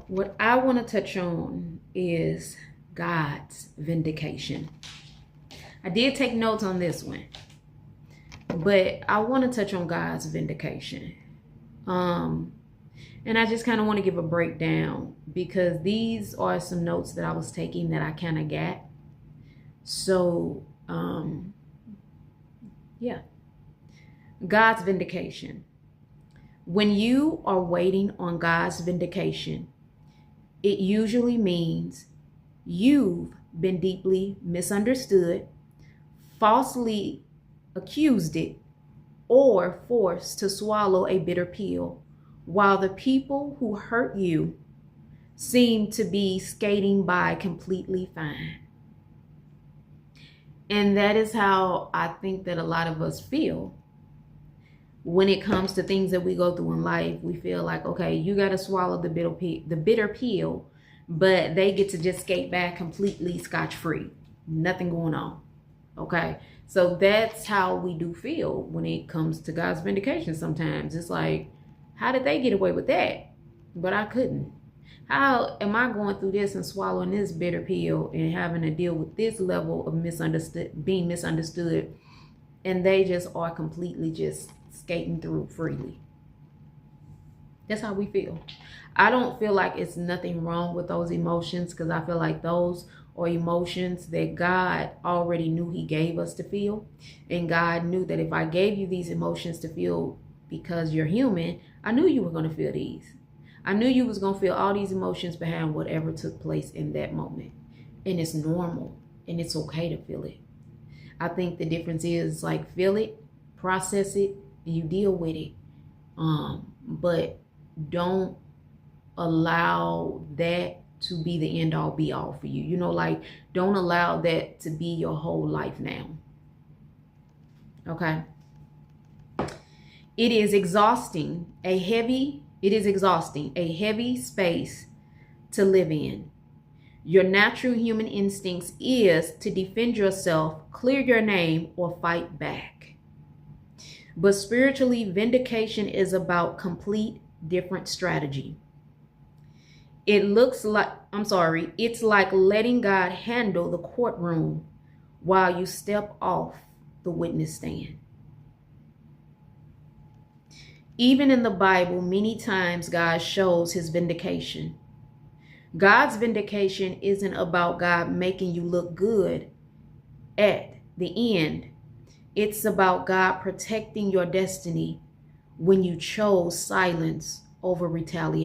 What I want to touch on is God's vindication. I did take notes on this one, but I want to touch on God's vindication. And I just kind of want to give a breakdown because these are some notes that I was taking that I kind of got. So, yeah. God's vindication. When you are waiting on God's vindication, it usually means you've been deeply misunderstood, falsely accused it, or forced to swallow a bitter pill, while the people who hurt you seem to be skating by completely fine. And that is how I think that a lot of us feel when it comes to things that we go through in life. We feel like, okay, you got to swallow the bitter pill, but they get to just skate back completely scotch-free. Nothing going on. Okay? So that's how we do feel when it comes to God's vindication sometimes. It's like, how did they get away with that? But I couldn't. How am I going through this and swallowing this bitter pill and having to deal with this level of being misunderstood, and they just are completely just skating through freely? That's how we feel. I don't feel like it's nothing wrong with those emotions, because I feel like those are emotions that God already knew he gave us to feel. And God knew that if I gave you these emotions to feel because you're human, I knew you were going to feel these. I knew you was going to feel all these emotions behind whatever took place in that moment. And it's normal and it's okay to feel it. I think the difference is like feel it, process it, and you deal with it. But don't allow that to be the end all be all for you. You know, like don't allow that to be your whole life now. Okay. It is exhausting, a heavy space to live in. Your natural human instincts is to defend yourself, clear your name, or fight back. But spiritually, vindication is about complete different strategy. It's like letting God handle the courtroom while you step off the witness stand. Even in the Bible, many times God shows his vindication. God's vindication isn't about God making you look good at the end. It's about God protecting your destiny when you chose silence over retaliation.